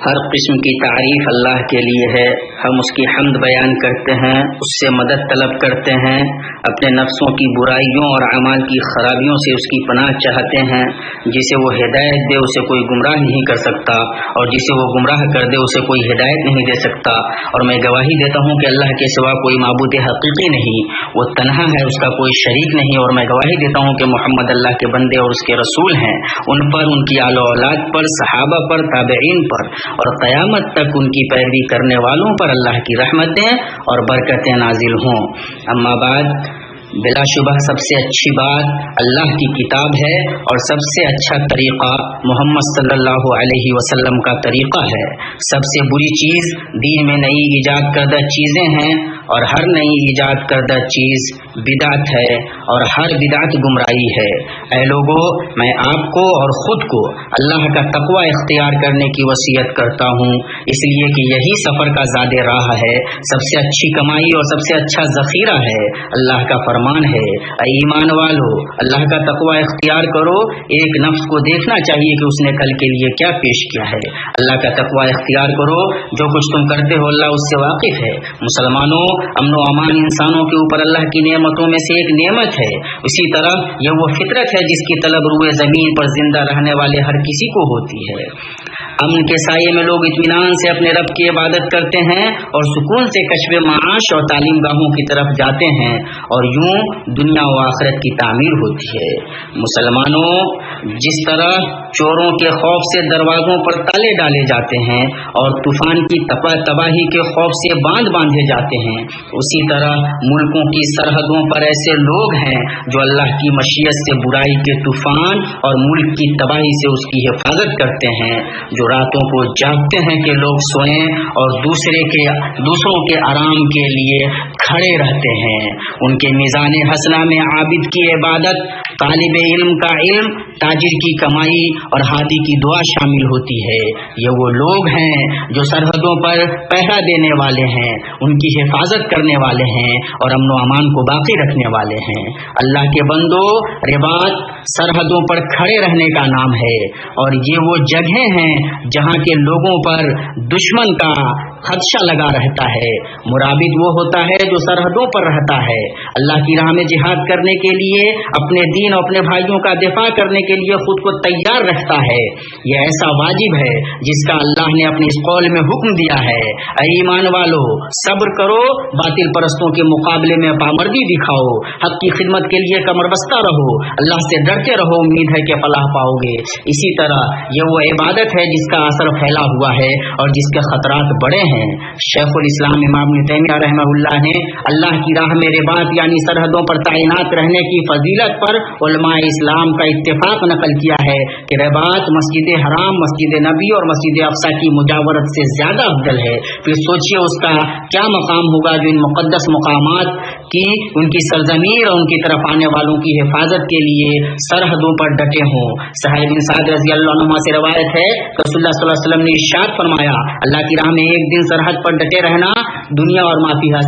ہر قسم کی تعریف اللہ کے لیے ہے. ہم اس کی حمد بیان کرتے ہیں، اس سے مدد طلب کرتے ہیں، اپنے نفسوں کی برائیوں اور اعمال کی خرابیوں سے اس کی پناہ چاہتے ہیں. جسے وہ ہدایت دے اسے کوئی گمراہ نہیں کر سکتا، اور جسے وہ گمراہ کر دے اسے کوئی ہدایت نہیں دے سکتا. اور میں گواہی دیتا ہوں کہ اللہ کے سوا کوئی معبود حقیقی نہیں، وہ تنہا ہے، اس کا کوئی شریک نہیں. اور میں گواہی دیتا ہوں کہ محمد اللہ کے بندے اور اس کے رسول ہیں. ان پر، ان کی آل و اولاد پر، صحابہ پر، تابعین پر اور قیامت تک ان کی پیروی کرنے والوں پر اللہ کی رحمتیں اور برکتیں نازل ہوں. اما بعد، بلا شبہ سب سے اچھی بات اللہ کی کتاب ہے، اور سب سے اچھا طریقہ محمد صلی اللہ علیہ وسلم کا طریقہ ہے. سب سے بری چیز دین میں نئی ایجاد کردہ چیزیں ہیں، اور ہر نئی ایجاد کردہ چیز بدعت ہے، اور ہر بدعت گمراہی ہے. اے لوگو، میں آپ کو اور خود کو اللہ کا تقوی اختیار کرنے کی وصیت کرتا ہوں، اس لیے کہ یہی سفر کا زاد راہ ہے، سب سے اچھی کمائی اور سب سے اچھا ذخیرہ ہے. اللہ کا فرمان ہے، اے ایمان والو، اللہ کا تقوی اختیار کرو. ایک نفس کو دیکھنا چاہیے کہ اس نے کل کے لیے کیا پیش کیا ہے. اللہ کا تقوی اختیار کرو. جو کچھ تم کرتے ہو اللہ اس سے واقف ہے. مسلمانوں، امن و امان انسانوں کے اوپر اللہ کی نعمتوں میں سے ایک نعمت ہے. اسی طرح یہ وہ فطرت ہے جس کی طلب روئے زمین پر زندہ رہنے والے ہر کسی کو ہوتی ہے. امن کے سائے میں لوگ اطمینان سے اپنے رب کی عبادت کرتے ہیں، اور سکون سے کشف معاش اور تعلیم گاہوں کی طرف جاتے ہیں، اور یوں دنیا و آخرت کی تعمیر ہوتی ہے. مسلمانوں، جس طرح چوروں کے خوف سے دروازوں پر تالے ڈالے جاتے ہیں اور طوفان کی تباہی کے خوف سے باندھے جاتے ہیں، اسی طرح ملکوں کی سرحدوں پر ایسے لوگ ہیں جو اللہ کی مشیت سے برائی کے طوفان اور ملک کی تباہی سے اس کی حفاظت کرتے ہیں، جو راتوں کو جاگتے ہیں کہ لوگ سوئیں اور دوسروں کے آرام کے لیے کھڑے رہتے ہیں. ان کے میزان حسنہ میں عابد کی عبادت، طالب علم کا علم، تاجر کی کمائی اور ہادی کی دعا شامل ہوتی ہے. یہ وہ لوگ ہیں جو سرحدوں پر پہرا دینے والے ہیں، ان کی حفاظت کرنے والے ہیں اور امن و امان کو باقی رکھنے والے ہیں. اللہ کے بندو، رباط سرحدوں پر کھڑے رہنے کا نام ہے، اور یہ وہ جگہیں ہیں جہاں کے لوگوں پر دشمن کا خدشہ لگا رہتا ہے. مرابط وہ ہوتا ہے جو سرحدوں پر رہتا ہے، اللہ کی راہ میں جہاد کرنے کے لیے، اپنے دین اور اپنے بھائیوں کا دفاع کرنے کے لیے خود کو تیار رکھتا ہے. یہ ایسا واجب ہے جس کا اللہ نے اپنے اس قول میں حکم دیا ہے، اے ایمان والو، صبر کرو، باطل پرستوں کے مقابلے میں پامردی دکھاؤ، حق کی خدمت کے لیے کمر بستہ رہو، اللہ سے ڈرتے رہو، امید ہے کہ فلاح پاؤ گے. اسی طرح یہ وہ عبادت ہے جس کا اثر پھیلا ہوا ہے اور جس کے خطرات بڑے ہیں. شیخ الاسلام امام ابن تیمیہ رحمہ اللہ نے اللہ کی راہ میں رباط یعنی سرحدوں پر تعینات رہنے کی فضیلت پر علماء اسلام کا اتفاق نقل کیا ہے کہ رباط مسجد حرام، مسجد نبی اور مسجد اقصی کی مجاورت سے زیادہ افضل ہے. پھر سوچئے اس کا کیا مقام ہوگا جو ان مقدس مقامات کی، ان کی سرزمین اور ان کی طرف آنے والوں کی حفاظت کے لیے سرحدوں پر ڈٹے ہوں. سہل بن سعد رضی اللہ عنہ سے روایت ہے کہ رسول اللہ صلی اللہ علیہ وسلم نے ارشاد فرمایا، اللہ کی راہ میں ایک دن سرحد پر ڈٹے رہنا دنیا اور ما فیہا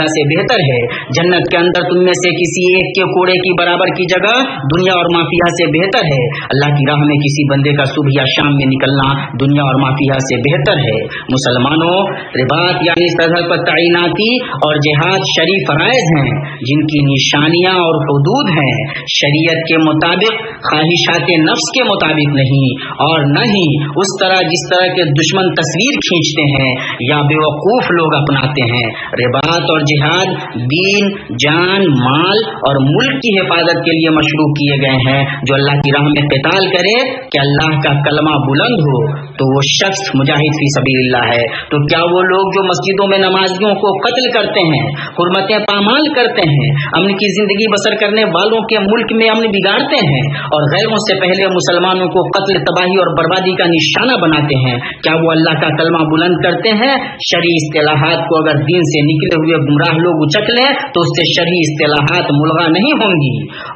سے بہتر ہے. جنت کے اندر تم میں سے کسی ایک کے کوڑے کی برابر کی جگہ دنیا اور ما فیہا سے بہتر ہے. اللہ کی راہ میں کسی بندے کا صبح یا شام میں نکلنا دنیا اور ما فیہا سے بہتر ہے. مسلمانوں، رباط یعنی سرحد پر تعیناتی اور جہاد شرعی فرائض ہیں جن کی نشانیاں اور حدود ہیں. شریعت کے مطابق، خواہشات نفس کے مطابق نہیں، اور نہ ہی اس طرح جس طرح کے دشمن تصویر کھینچتے ہیں یا بیوقوف لوگ اپناتے ہیں. رباط اور جہاد دین، جان، مال اور ملک کی حفاظت کے لیے مشروع کیے گئے ہیں. جو اللہ کی راہ میں قتال کرے کہ اللہ کا کلمہ بلند ہو تو وہ شخص مجاہد فی سبیل اللہ ہے. تو کیا وہ لوگ جو مسجدوں میں نمازیوں کو قتل کرتے ہیں، حرمتیں پامال کرتے ہیں، امن کی زندگی بسر کرنے والوں کے ملک میں امن بگاڑتے ہیں اور غیروں سے پہلے مسلمانوں کو قتل، تباہی اور بربادی کا نشانہ بناتے ہیں، کیا وہ اللہ کا کلمہ بلند کرتے ہیں؟ شرعی اصطلاحات کو اگر دین दीन से निकले हुए गुमराह लोग उचक लें तो उससे शरई इस्तिलाहात मुलगा नहीं होंगी,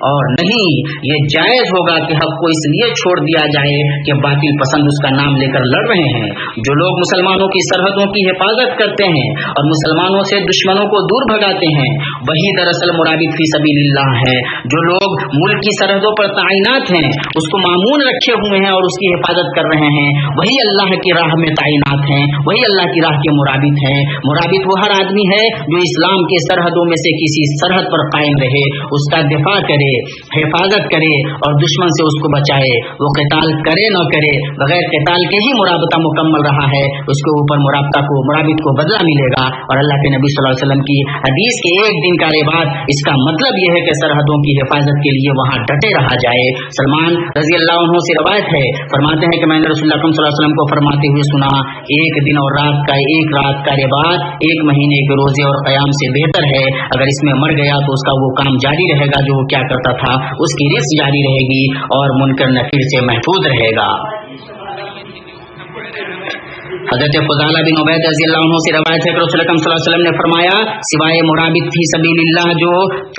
और नहीं ये जायज होगा कि हक को इसलिए छोड़ दिया जाए कि बातिल पसंद उसका नाम लेकर लड़ रहे हैं। जो लोग मुसलमानों की सरहदों की हिफाजत करते हैं और मुसलमानों से दुश्मनों को दूर भगाते हैं, वही दरअसल मुराबित फी सबीलिल्लाह है। जो लोग मुल्क की सरहदों पर तैनात हैं, उसको मामून रखे हुए हैं और उसकी हिफाजत कर रहे हैं, वही अल्लाह की राह में तैनात हैं, वही अल्लाह की राह के मुराबित हैं। मुराबित वो हर आदमी है जो इस्लाम के सरहदों में से किसी सरहद पर कायम रहे, उसका दिफा करे, हिफाजत करे और दुश्मन से उसको बचाए। वो क़िताल करे न करे, बगैर क़िताल के ही मुराबता मुकम्मल रहा है, उसके ऊपर मुराबित को बदला मिलेगा। और अल्लाह के नबी सल्लल्लाहु अलैहि वसल्लम की हदीस के एक दिन का रिबात, इसका मतलब यह है कि सरहदों की हिफाजत के लिए वहाँ डटे रहा जाए। सलमान रजी अल्लाह अन्हु से रवायत है, फरमाते हैं कि मैंने रसूलुल्लाह सल्लल्लाहु अलैहि वसल्लम को फरमाते हुए सुना, एक दिन और एक रात का रिबात 1 महीने के रोजे और क़याम से बेहतर है। अगर इसमें मर गया तो उसका वो काम जारी रहेगा जो वो क्या करता था, उसकी रिस्क जारी रहेगी और मुनकर नकीर से महफूज रहेगा। हज़रत फ़ुज़ाला बिन उबैद रज़ी अल्लाह अन्हु से रवायत है कि रसूल अकरम सल्लल्लाहु अलैहि वसल्लम ने फरमाया, सिवाय मुराबित फी सबीलिल्लाह जो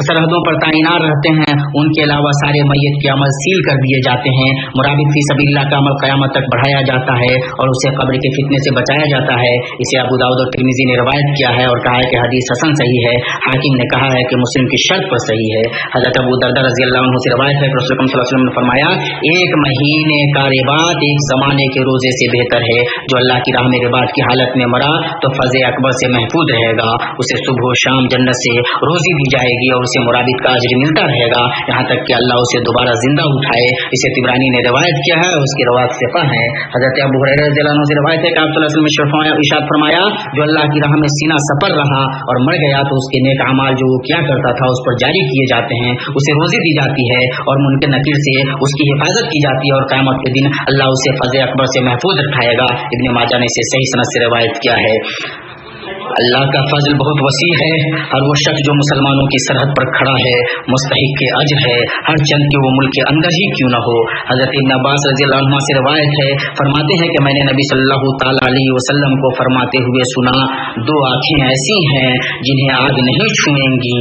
सरहदों पर तैनात रहते हैं, उनके अलावा सारे मैयत के अमल सील कर दिए जाते हैं। मुराबित फी सबीलिल्लाह का अमल क़यामत तक बढ़ाया जाता है और उसे कब्र के फितने से बचाया जाता है। इसे अबू दाऊद और तिर्मिज़ी ने रवायत किया है और कहा है कि हदीस हसन सही है। हाकिम ने कहा है कि मुस्लिम की शर्त पर सही है। हज़रत अबू दरदा रज़ी अल्लाह अन्हु से रवायत है कि रसूल अकरम सल्लल्लाहु अलैहि वसल्लम ने फरमाया, 1 महीने का रिबात 1 ज़माने के रोजे से बेहतर है। जो अल्लाह की राह में रिबात की हालत में मरा तो फज़े अकबर से महफूज रहेगा, उसे सुबह शाम जन्नत से रोजी दी जाएगी और उसे मुराबित का अजर मिलता रहेगा यहाँ तक कि अल्लाह उसे दोबारा जिंदा उठाए। इसे तिबरानी ने रिवायत किया है और उसकी रवायत सिफा है। हज़रत अबू हुरैरा रज़ियल्लाहु अन्हु से रिवायत है कि आप सल्लल्लाहु अलैहि वसल्लम ने इरशाद फरमाया, जो अल्लाह की राह में सीना सपर रहा और मर गया तो उसके नेक अमाल जो वो क्या करता था उस पर जारी किए जाते हैं, उसे रोजी दी जाती है और मुनकर नकीर से उसकी हिफाजत की जाती है और क़यामत के दिन अल्लाह उसे फज़े अकबर से महफूज रखाएगा। इब्न माजा ने इसे सही सनद से रिवायत किया है। अल्लाह का फजल बहुत वसी है। हर वो शख्स जो मुसलमानों की सरहद पर खड़ा है मुस्तहिक के अज्र है, हर चंद के वो मुल्क के अंदर ही क्यों न हो। हज़रत इब्न अब्बास रज़ियल्लाहु अन्हुमा से रवायत है, फरमाते हैं कि मैंने नबी सल्लल्लाहु तआला अलैहि वसल्लम को फरमाते हुए सुना, 2 आँखें ऐसी हैं जिन्हें आग नहीं छुएंगी,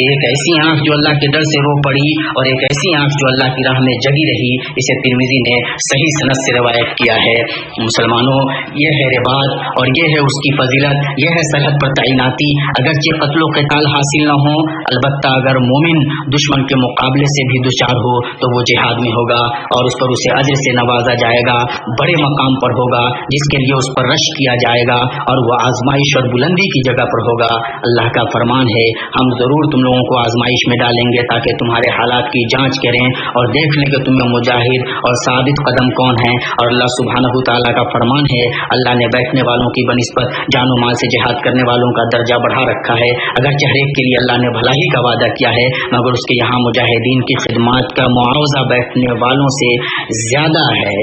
एक ऐसी आँख जो अल्लाह के डर से रो पड़ी और एक ऐसी आँख जो अल्लाह की राह में जगी रही। इसे तिर्मिज़ी ने सही सनद से रवायत किया है। मुसलमानों, यह है रिबात और यह है उसकी फजीलत, यह है सरहद पर तैनाती। अगरचे क़त्ल व क़िताल हासिल न हो, अलबत्ता अगर मोमिन दुश्मन के मुकाबले से भी दुचार हो तो वो जिहाद में होगा और उस पर उसे अज्र से नवाजा जाएगा, बड़े मकाम पर होगा जिसके लिए उस पर रश किया जाएगा और वह आजमाइश और बुलंदी की जगह पर होगा। अल्लाह का फरमान है, हम ज़रूर तुम लोगों को आजमाइश में डालेंगे ताकि तुम्हारे हालात की जाँच करें और देख लें कि तुम्हें मुजाहिद और साबित कदम कौन है। और अल्लाह सुब्हानहू तआला का फरमान है, अल्लाह ने बैठने वालों की बनिस्बत जानो माल से जिहाद करने वालों का दर्जा बढ़ा रखा है। अगर हरेक के लिए अल्लाह ने भलाई का वादा किया है, मगर उसके यहाँ मुजाहिदीन की खिदमत का मुआवजा बैठने वालों से ज्यादा है।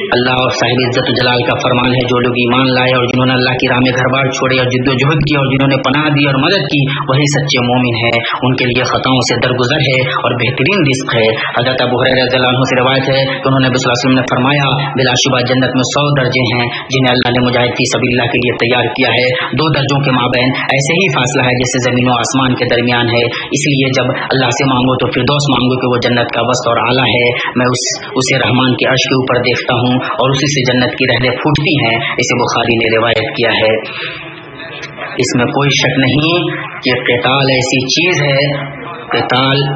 अल्लाह और साहिब इज्जत जलाल का फरमान है, जो लोग ईमान लाए और जिन्होंने अल्लाह की राह में घर बार छोड़े और जिद्दोजहद की और जिन्होंने पनाह दी और मदद की, वही सच्चे मोमिन है। उनके लिए खताओं से दरगुजर है और बेहतरीन रिज़्क़ है। हज़रत अबू हुरैरा रज़ियल्लाहु अन्हु से रवायत है कि उन्होंने नबी सल्लल्लाहु अलैहि वसल्लम ने फरमाया, बिलाशुबा जन्नत में 100 दर्जे हैं जिन्हें अल्लाह ने मुजाहिद फी सबीलिल्लाह के लिए तैयार किया है। 2 दर्जों के माबैन ऐसे ही फासला है जैसे ज़मीन और आसमान के दरमियान है। इसलिए जब अल्लाह से मांगो तो फिरदौस मांगो कि वो जन्नत का वस्त और आला है। मैं उसे रहमान के अर्श के ऊपर देखता हूँ और उसी से जन्नत की रहनें फूटती हैं। इसे बुखारी ने रिवायत किया है। इसमें कोई शक नहीं कि क़िताल ऐसी चीज है, क़िताल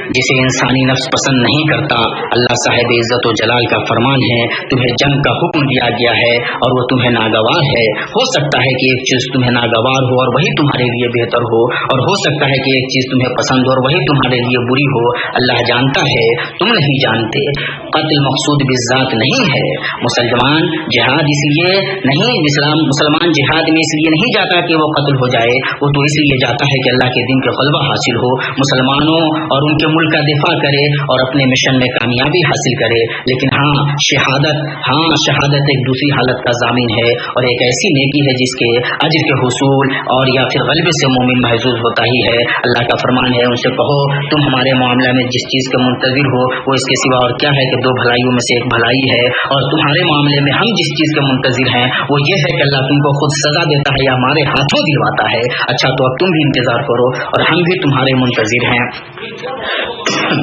जिसे इंसानी नफ्स पसंद नहीं करता। अल्लाह साहिब इज्जत व जलाल का फरमान है, तुम्हें जंग का हुक्म दिया गया है और वो तुम्हें नागवार है। हो सकता है कि एक चीज तुम्हें नागवार हो और वही तुम्हारे लिए बेहतर हो, और हो सकता है कि एक चीज तुम्हें पसंद हो और वही तुम्हारे लिए बुरी हो। अल्लाह जानता है, तुम नहीं जानते। कत्ल मकसूद बिज़ात नहीं है। मुसलमान जिहाद इसलिए नहीं, मुसलमान जिहाद में इसलिए नहीं जाता कि वो कत्ल हो जाए, वो तो इसलिए जाता है कि अल्लाह के दिन के ग़लबा हासिल हो। मुसलमानों और उनके मुल्क का दिफा करे और अपने मिशन में कामयाबी हासिल करे। लेकिन शहादत एक दूसरी हालत का ज़ामिन है और एक ऐसी नेकी है जिसके अज्र के हुसूल और या फिर गलबे से मोमिन महजूज होता ही है। अल्लाह का फरमान है, उनसे कहो तुम हमारे मामला में जिस चीज़ के मुंतज़िर हो वो इसके सिवा और क्या है कि 2 भलाइयों में से एक भलाई है, और तुम्हारे मामले में हम जिस चीज़ के मुंतज़िर हैं वो ये है कि अल्लाह तुमको खुद सज़ा देता है या हमारे हाथों दिलवाता है। अच्छा तो अब तुम भी इंतज़ार करो और हम भी तुम्हारे मुंतज़िर हैं।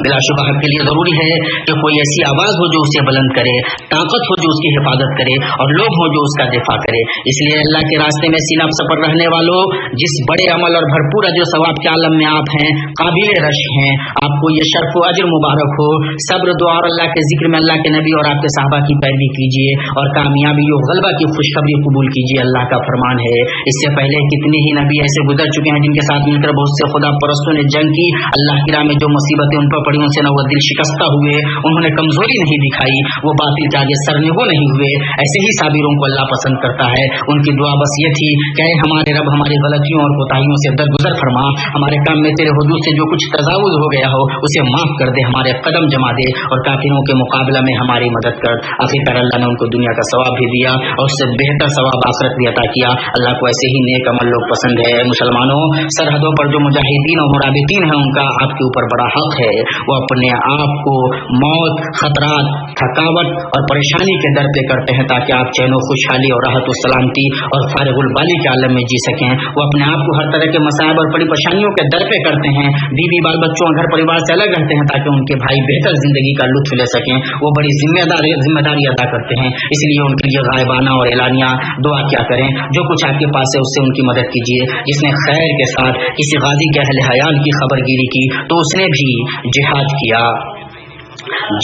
बिलाशुबह के लिए ज़रूरी है कि कोई ऐसी आवाज़ हो जो उसे बुलंद करे, ताकत हो जो उसकी हिफाजत करे और लोग हो जो उसका दिफा करे। इसलिए अल्लाह के रास्ते में सीना सफर रहने वालों, जिस बड़े अमल और भरपूर अजर सवाब के आलम में आप हैं, काबिल रश हैं, आपको ये शर्फ व अजर मुबारक हो। सब्र, दुआ और अल्लाह के जिक्र में अल्लाह के नबी और आपके सहाबा की पैरवी कीजिए और कामयाबी और गलबा की खुशखबरी कबूल कीजिए। अल्लाह का फरमान है, इससे पहले कितने ही नबी ऐसे गुजर चुके हैं जिनके साथ मिलकर बहुत से खुदा परस्तों ने जंग की। अल्लाह की राह में जो मुसीबतें उन पर पड़ी उनसे न वो दिल शिकस्ता हुए, उन्होंने कमजोरी नहीं दिखाई, वो बातिल के आगे सरनिगो नहीं हुए। ऐसे ही साबिरों को अल्लाह पसंद करता है। उनकी दुआ बस ये थी कि हमारे रब हमारी गलतियों और कोताहियों से दरगुजर फरमा, हमारे काम में तेरे हुदूद से जो कुछ तजावुज हो गया हो उसे माफ कर दे, हमारे कदम जमा दे और काफिरों के मुकाबला में हमारी मदद कर। आखिरकार अल्लाह ने उनको दुनिया का सवाब भी दिया और उससे बेहतर सवाब आखिरत भी अता किया। अल्लाह को ऐसे ही नेक अमल लोग पसंद है। मुसलमानों, सरहदों पर जो मुजाहिदीन और मुराबितीन हैं उनका आपके ऊपर बड़ा हक है। वो अपने आप को मौत, खतरात, थकावट और परेशानी के दर पे करते हैं ताकि आप चैन खुशहाली और राहत और सलामती और फारिगुल बाली के आलम में जी सकें। वो अपने आप को हर तरह के मसाइब और बड़ी परेशानियों के दर पे करते हैं। बीवी बाल बच्चों घर परिवार से अलग रहते हैं ताकि उनके भाई बेहतर जिंदगी का लुत्फ ले सकें। वो बड़ी जिम्मेदारी अदा करते हैं, इसलिए उनके लिए गायबाना और एलानिया दुआ क्या करें। जो कुछ आपके पास है उससे उनकी मदद कीजिए। जिसने खैर के साथ किसी गाजी के अहले हयाल की खबरगिरी की तो उसने भी जिहाद किया।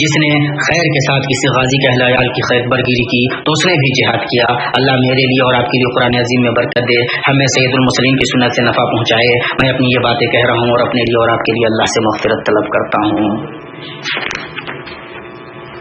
जिसने खैर के साथ किसी गाजी के अहले हयाल की खबरगिरी की तो उसने भी जिहाद किया। अल्लाह मेरे लिए और आपके लिए कुरान अजीम में बरकत दे, हमें सैयदुल मुरसलीन की सुन्नत से नफ़ा पहुँचाए। मैं अपनी ये बातें कह रहा हूँ और अपने लिए और आपके लिए अल्लाह से मग़फ़िरत तलब करता हूँ।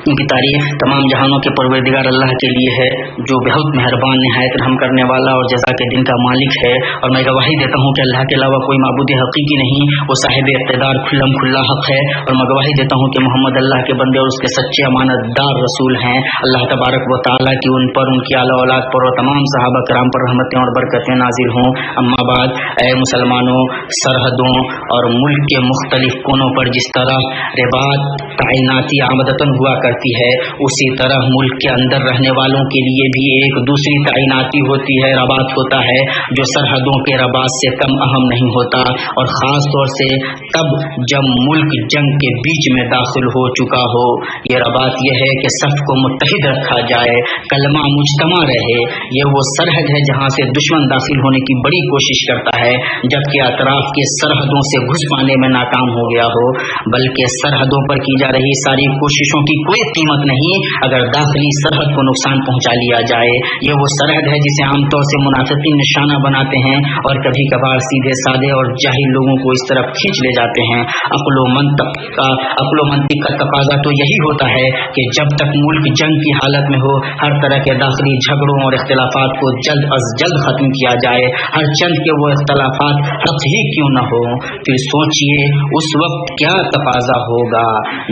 उनकी तारीफ तमाम जहानों के परवरदिगार अल्लाह के लिए है जो बहुत मेहरबान, निहायत रहम करने वाला और जज़ा के दिन का मालिक है। और मैं गवाही देता हूँ कि अल्लाह के अलावा कोई माबूद हकीकी नहीं, वो साहिब इक़्तिदार खुल्लम खुल्ला हक़ है। और मैं गवाही देता हूँ कि मोहम्मद अल्लाह के बंदे और उसके सच्चे अमानतदार रसूल हैं। अल्लाह तबारक व तआला की उन पर, उनकी आला औलाद पर और तमाम सहाबा किराम पर रहमतें और बरकतें नाजिल हों। अम्मा बाद, ऐ मुसलमानों, सरहदों और मुल्क के मुख्तलिफ कोनों पर जिस तरह रिबात तैनाती आमदतन हुआ करती है, उसी तरह मुल्क के अंदर रहने वालों के लिए भी एक दूसरी तैनाती होती है, रबात होता है, जो सरहदों के रबात से कम अहम नहीं होता। और ख़ास तौर से तब जब मुल्क जंग के बीच में दाखिल हो चुका हो। ये रबात यह है कि सफ़ को मुत्तहिद रखा जाए, कलमा मुज्तमा रहे। ये वो सरहद है जहाँ से दुश्मन दाखिल होने की बड़ी कोशिश करता है, जबकि अतराफ के सरहदों से घुस पाने में नाकाम हो गया हो। बल्कि सरहदों पर की जा रही सारी कोशिशों की कोई कीमत नहीं अगर दाखिली सरहद को नुकसान पहुंचा लिया जाए। ये वो सरहद है जिसे आमतौर से मुनाफिकीन निशाना बनाते हैं और कभी कभार सीधे साधे और जाहिल लोगों को इस तरफ खींच ले जाते हैं। अक्ल व मंतिक का तकाजा तो यही होता है कि जब तक मुल्क जंग की हालत में हो, हर तरह के दाखिली झगड़ों और इख्तिलाफात को जल्द अज जल्द खत्म किया जाए, हर चंद के वो इख्तिलाफात हक ही क्यों न हो। फिर सोचिए उस वक्त क्या तकाजा होगा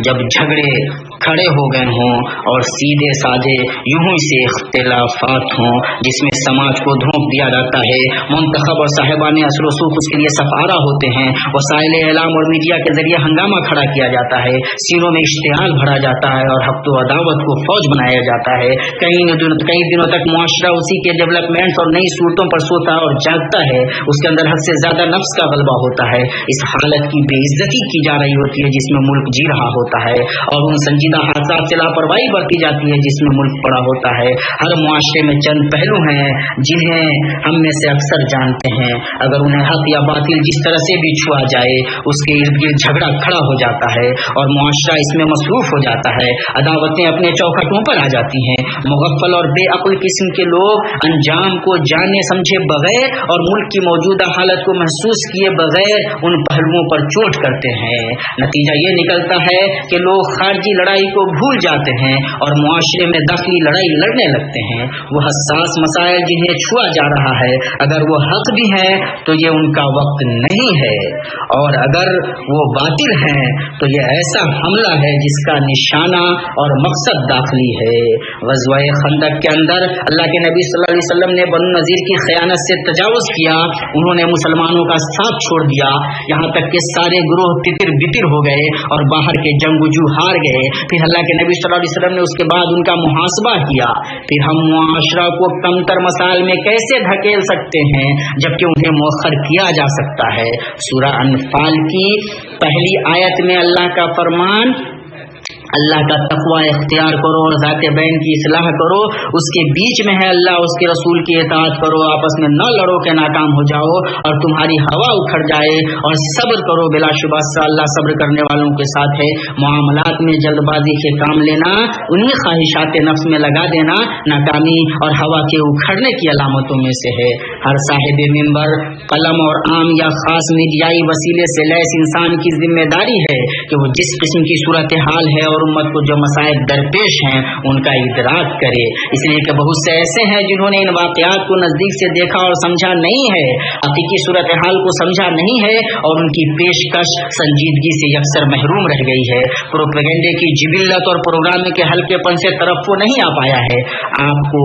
जब झगड़े खड़े हो गए हों और सीधे साधे यूं ही से इख्तिलाफात हों जिसमें समाज को धोंक दिया जाता है। मुंतखब और साहिबान असर वसूख उसके लिए सफारा होते हैं। वसाइल एलाम और मीडिया के जरिए हंगामा खड़ा किया जाता है, सीनों में इश्तियाल भरा जाता है और हक़ व अदावत को फौज बनाया जाता है। कई दिनों तक मुआशरा उसी के डेवलपमेंट्स और नई सूरतों पर सोता और जागता है। उसके अंदर हद से ज्यादा नफ्स का गलबा होता है। इस हालत की बेइज्जती की जा रही होती है जिसमें मुल्क जी रहा होता है और उन संजीदा हादसात से लापरवाही बरती जाती है जिसमें मुल्क पड़ा होता है। हर मुआशरे में चंद पहलू हैं जिन्हें हम में से अक्सर जानते हैं। अगर उन्हें हक या बातिल जिस तरह से भी छुआ जाए उसके इर्द गिर्द झगड़ा खड़ा हो जाता है और मुआशरा इसमें मसरूफ हो जाता है। अदावतें अपने चौखटों पर आ जाती हैं। मुगफ्फल और बेअक्ल किस्म के लोग अंजाम को जाने समझे बगैर और मुल्क की मौजूदा हालत को महसूस किए बगैर उन पहलुओं पर चोट करते हैं। नतीजा ये निकलता है कि लोग खारजी लड़ाई को भूल जाते हैं और मुआशरे में दाखिली लड़ाई लड़ने लगते हैं। वो हसास मसाइल जिन्हें छुआ जा रहा है, अगर वो हक भी है तो ये उनका वक्त नहीं है, और अगर वो बातिल हैं तो ये ऐसा हमला है जिसका निशाना और मकसद दाखिली है। ग़ज़वा-ए खंदक के अंदर अल्लाह के नबी सल्लल्लाहु अलैहि वसल्लम ने बनु नज़ीर की खयानत से तजावुज़ किया, उन्होंने मुसलमानों का साथ छोड़ दिया, यहाँ तक कि सारे ग्रोह तितिर बितिर हो गए और बाहर के जंगजू हार गए। फिर अल्लाह के नबी सल्लल्लाहु अलैहि वसल्लम ने उसके बाद उनका मुहासबा किया। फिर हम मुआशरा को कमतर मसाइल में कैसे धकेल सकते हैं जबकि उन्हें मौखर किया जा सकता है। सूरह अनफाल की पहली आयत में अल्लाह का फरमान, अल्लाह का तक़वा इख्तियार करो और ज़ाते बैन की इस्लाह करो, उसके बीच में है अल्लाह उसके रसूल की इताअत करो, आपस में न लड़ो के नाकाम हो जाओ और तुम्हारी हवा उखड़ जाए, और सब्र करो, बिलाशुबा अल्लाह सब्र करने वालों के साथ है। मामलात में जल्दबाजी के काम लेना, उन्हीं ख्वाहिशात नफ्स में लगा देना नाकामी और हवा के उखड़ने की अलामतों में से है। हर साहिब मिंबर, कलम और आम या खास मीडियाई वसीले से लैस इंसान की जिम्मेदारी है कि वो जिस किस्म की सूरत हाल है और उम्मत को जो मसाइब दरपेश हैं उनका इदराक करे, इसलिए कि बहुत से ऐसे हैं जिन्होंने इन वाक़यात को नज़दीक से देखा और समझा नहीं है, हकीकी सूरत हाल को समझा नहीं है और उनकी पेशकश संजीदगी से अक्सर महरूम रह गई है। प्रोपेगेंडे की जिबिल्लत और प्रोग्राम के हल्केपन से तरफ वो नहीं आ पाया है। आपको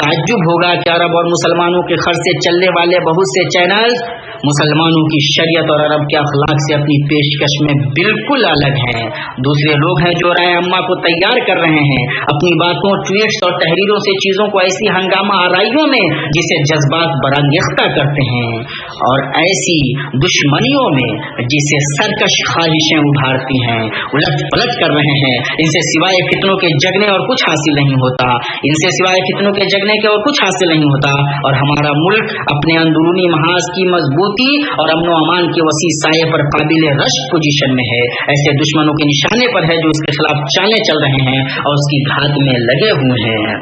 ताज्जुब होगा कि अरब और मुसलमानों के खर्च से चलने वाले बहुत से चैनल मुसलमानों की शरीयत और अरब के अखलाक से अपनी पेशकश में बिल्कुल अलग हैं। दूसरे लोग हैं जो राय अम्मा को तैयार कर रहे हैं, अपनी बातों, ट्वीट्स और तहरीरों से चीज़ों को ऐसी हंगामा आराइयों में जिसे जज्बात बरंगेख्ता करते हैं, और ऐसी दुश्मनियों में जिसे सरकश ख्वाहिशें उभारती हैं उलट पलट कर रहे हैं। इनसे सिवाय फितनों के जगने और कुछ हासिल नहीं होता, इनसे सिवाय फितनों के जगने के और कुछ हासिल नहीं होता। और हमारा मुल्क अपने अंदरूनी महाज की मजबूती और अमन अमान के वसी साये पर काबिल रश्क पोजीशन में है। ऐसे दुश्मनों के निशाने पर है जो उसके खिलाफ चालें चल रहे हैं और उसकी घात में लगे हुए हैं।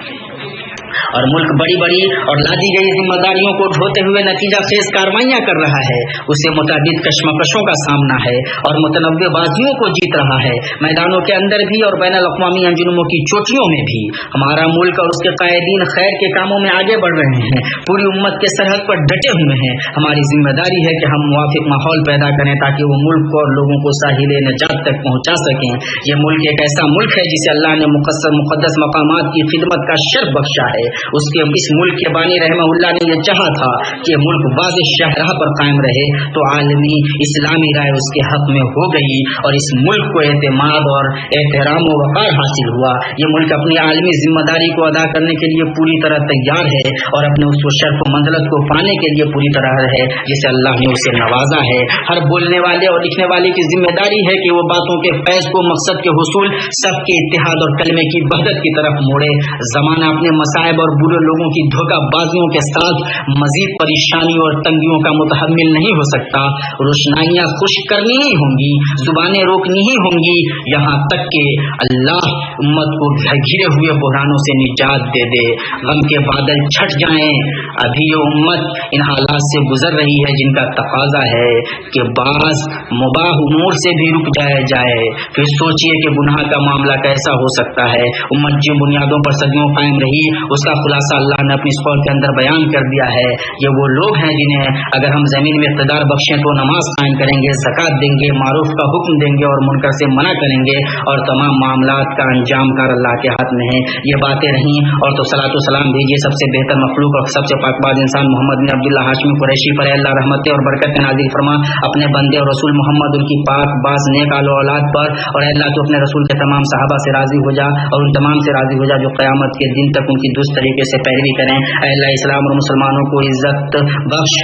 और मुल्क बड़ी बड़ी और लादी गई जिम्मेदारियों को ढोते हुए नतीजा खेज कार्रवाइयां कर रहा है, उससे मुताबिक कशमकशों का सामना है और मुतनव्वे बाजियों को जीत रहा है, मैदानों के अंदर भी और बैनुल अक़वामी अंजुमों की चोटियों में भी। हमारा मुल्क और उसके कायदीन खैर के कामों में आगे बढ़ रहे हैं, पूरी उम्मत के सरहद पर डटे हुए हैं। हमारी जिम्मेदारी है कि हम मुवाफिक माहौल पैदा करें ताकि वो मुल्क को और लोगों को साहिल निजात तक पहुँचा सकें। ये मुल्क एक ऐसा मुल्क है जिसे अल्लाह ने मुक़द्दस मकामात की खिदमत का शर्फ बख्शा है। उसके इस मुल्क के बानी रहमहुल्लाह ने यह चाहा था कि मुल्क वाज़ेह शाहराह पर कायम रहे, तो आलमी इस्लामी राय उसके हक में हो गई और इस मुल्क को एतमाद और एहतराम व वक़ार हासिल हुआ। ये मुल्क अपनी आलमी जिम्मेदारी को अदा करने के लिए पूरी तरह तैयार है और अपने उस शर्फ मंज़लत को पाने के लिए पूरी तरह है जिसे अल्लाह ने उसे नवाजा है। हर बोलने वाले और लिखने वाले की जिम्मेदारी है कि वो बातों के फैज़ को मकसद के हुसूल सबके इत्तेहाद और कलमे की वहदत की तरफ मोड़े। ज़माना अपने मसाइब और बुरे लोगों की धोखाबाजियों के साथ मजीद परेशानियों और तंगियों का मुतहम्मिल नहीं हो सकता। रोशनाइयाँ खुश्क करनी ही होंगी, जुबानें रोकनी ही होंगी, यहाँ तक कि अल्लाह उम्मत को घिरे हुए बुहरानों से निजात दे दे, गम के बादल छट जाएं। अभी ये उम्मत इन हालात से गुजर रही है जिनका तकाजा है कि बाज मुबाह उमूर से भी रुक जाए। फिर सोचिए कि गुनाह का मामला कैसा हो सकता है। उम्मत जिन बुनियादों पर सदियों कायम रही उसका खुलासा अल्लाह ने अपनी कौल के अंदर बयान कर दिया है। ये वो लोग हैं जिन्हें अगर हम जमीन में इक़्तिदार बख्शें तो नमाज कायम करेंगे, ज़कात देंगे, मारूफ का हुक्म देंगे और मुनकर से मना करेंगे, और तमाम मामलात का अंजाम कार अल्लाह के हाथ में है। ये बातें रहीं और तो सलातो सलाम भेजिए सबसे बेहतर मखलूक और सबसे पाकबाज इंसान मोहम्मद बिन अब्दुल्लाह हाशमी कुरैशी पर। अल्लाह रहमतें और बरकत नाज़िल फरमा अपने बंदे और रसूल मोहम्मद उनकी पाक बास नेक आलो औलाद पर। और अल्लाह तो अपने रसूल के तमाम सहाबा से राज़ी हो जा और उन तमाम से राज़ी हो जा जो क़यामत के दिन तक उनकी दुरुस्त तरीके से पैरवी करें। अल्लाह इस्लाम और मुसलमानों को इज्जत बख्श,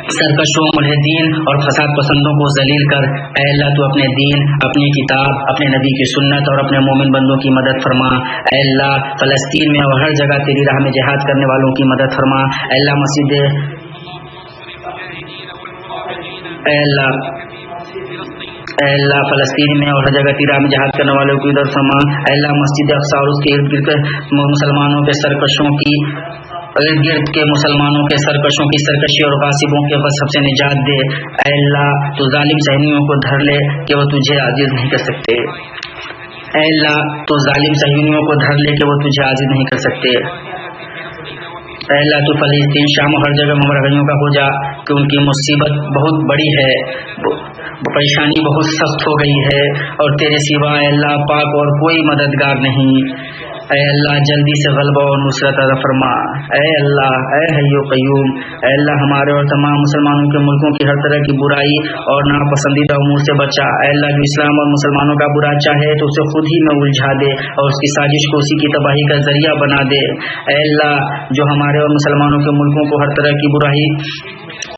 सरकशों, मुल्हिदीन और फसाद पसंदों को जलील कर। अल्लाह तो अपने दीन, अपनी किताब, अपने नबी की सुन्नत और अपने मोमिन बंदों की मदद फरमा। अल्लाह फ़लस्तीन में और हर जगह तेरी राह में जिहाद करने वालों की मदद फरमा। अल्लाह मस्जिद अल्लाह फ़लस्तीन में और हर जगह तेरी राह में जिहाद करने वालों की मदद फरमा। अल्लाह मस्जिद अक़सा और उसके इर्द गिर्द मुसलमानों के सरकशों की इर्द गिर्द के मुसलमानों के सरकशों की सरकशी और गासिबों के बस सबसे निजात दे। अल्लाह तो जालिम सहनियों को धर ले कि वो तुझे आजिज़ नहीं कर सकते। اے اللہ تو ظالم صہیونیوں کو دھر لے کے وہ تجھے عاجز نہیں کر سکتے. اے اللہ تو فلسطین شام و ہر جگہ ممرغیوں کا ہو جا کہ ان کی مصیبت بہت بڑی ہے, پریشانی بہت سخت ہو گئی ہے, اور تیرے سوا اے اللہ پاک اور کوئی مددگار نہیں. اے اللہ جلدی سے غلبہ اور نصرت عطا فرما. اے اللہ اے حی و قیوم, اے اللہ ہمارے اور تمام مسلمانوں کے ملکوں کی ہر طرح کی برائی اور ناپسندیدہ امور سے بچا. اے اللہ جو اسلام اور مسلمانوں کا برا چاہے تو اسے خود ہی میں الجھا دے اور اس کی سازش کو اسی کی تباہی کا ذریعہ بنا دے. اے اللہ جو ہمارے اور مسلمانوں کے ملکوں کو ہر طرح کی برائی,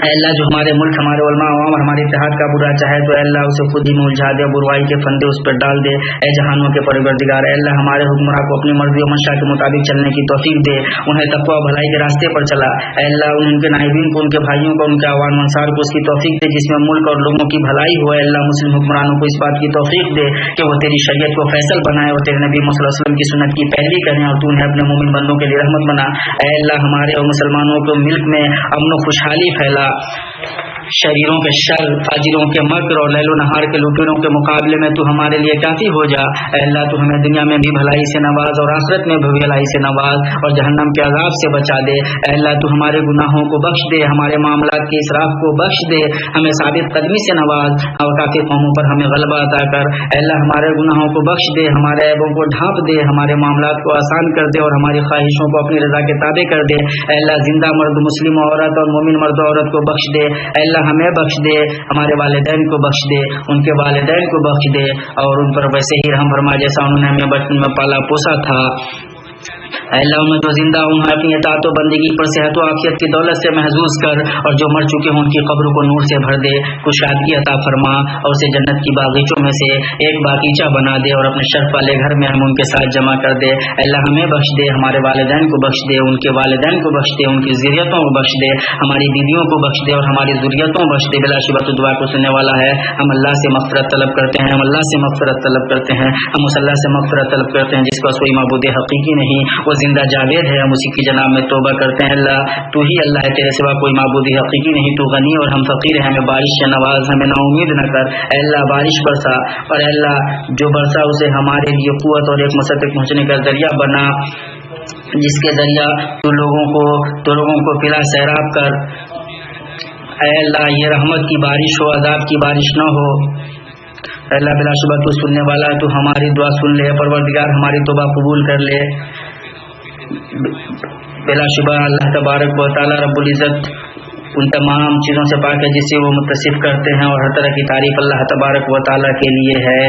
اے اللہ جو ہمارے ملک, ہمارے علماء عوام اور ہمارے اتحاد کا برا چاہے تو اے اللہ اسے خود ہی میں الجھا دے, برائی کے فندے اس پر ڈال دے. اے جہانوں کے پروردگار, اے اللہ ہمارے حکمراں کو اپنی مرضی و منشا کے مطابق چلنے کی توفیق دے, انہیں تقوی و بھلائی کے راستے پر چلا. اے اللہ ان کے نائبین کو, ان کے بھائیوں کو, ان کے عوام انصار کو اس کی توفیق دے جس میں ملک اور لوگوں کی بھلائی ہو. اے اللہ مسلم حکمرانوں کو اس بات کی توفیق دے کہ وہ تیری شریعت کو فیصل بنائے اور تیرے نبی صلی اللہ علیہ وسلم کی سنت کی پیروی کریں اور تو انہیں اپنے مومن بندوں کے لیے رحمت بنا. اے اللہ ہمارے اور مسلمانوں کو ملک میں امن و خوشحالی پھیلا, شریروں کے شر, فاجروں کے مکر اور لیل و نہار کے لوٹوں کے مقابلے میں تو ہمارے لیے کافی ہو جا. اے اللہ تو ہمیں دنیا میں بھی بھلائی سے نواز اور آخرت میں بھی بھلائی سے نواز اور جہنم کے عذاب سے بچا دے. اے اللہ تو ہمارے گناہوں کو بخش دے, ہمارے معاملات کے اسراف کو بخش دے, ہمیں ثابت قدمی سے نواز اور کافی قوموں پر ہمیں غلبہ عطا کر. اے اللہ ہمارے گناہوں کو بخش دے, ہمارے عیبوں کو ڈھانپ دے, ہمارے معاملات کو آسان کر دے اور ہماری خواہشوں کو اپنی رضا کے تابع کر دے. اے اللہ زندہ مرد مسلم عورت اور مومن مرد عورت کو بخش دے. اے اللہ ہمیں بخش دے, ہمارے والدین کو بخش دے, ان کے والدین کو بخش دے اور ان پر ویسے ہی رحم فرما جیسا انہوں نے ہمیں بچپن میں پالا پوسا تھا. اے اللہ انہیں جو زندہ ہوں اپنی اطاعت و بندگی پر صحت و عافیت کی دولت سے محظوظ کر, اور جو مر چکے ہوں ان کی قبروں کو نور سے بھر دے, کشادگی عطا فرما اور اسے جنت کی باغیچوں میں سے ایک باغیچہ بنا دے اور اپنے شرف والے گھر میں ہم ان کے ساتھ جمع کر دے. اے اللہ ہمیں بخش دے, ہمارے والدین کو بخش دے, ان کے والدین کو بخش دے, ان کی ذریتوں کو بخش دے, ہماری بیویوں کو بخش دے اور ہماری ذریتوں بخش دے. بلا شبہ تو دعا کو سننے والا ہے. ہم اللہ سے مغفرت طلب کرتے ہیں, ہم اللہ سے مغفرت طلب کرتے ہیں, ہم اس اللہ سے مغفرت طلب کرتے ہیں جس کا کوئی معبود حقیقی نہیں, وہ زندہ جاوید ہے, ہم اسی کی جناب میں توبہ کرتے ہیں. اللہ تو ہی اللہ ہے, تیرے سوا کوئی معبود حقیقی نہیں, تو غنی اور ہم فقیر ہیں, ہمیں بارش سے نواز, ہمیں نا امید نہ کر. اے اللہ بارش برسا, اور اے اللہ جو برسا اسے ہمارے لیے قوت اور ایک مقصد تک پہنچنے کا ذریعہ بنا, جس کے ذریعہ تو لوگوں کو پلا سیراب کر. اے اللہ یہ رحمت کی بارش ہو, عذاب کی بارش نہ ہو. اے اللہ بلا شبہ تو سننے والا, تو ہماری دعا سن لے, پروردگار ہماری توبہ قبول کر لے. بلا شبہ اللہ تبارک و تعالی رب العزت ان تمام چیزوں سے پاک ہے جس سے وہ متصف کرتے ہیں, اور ہر طرح کی تعریف اللہ تبارک و تعالی کے لیے ہے.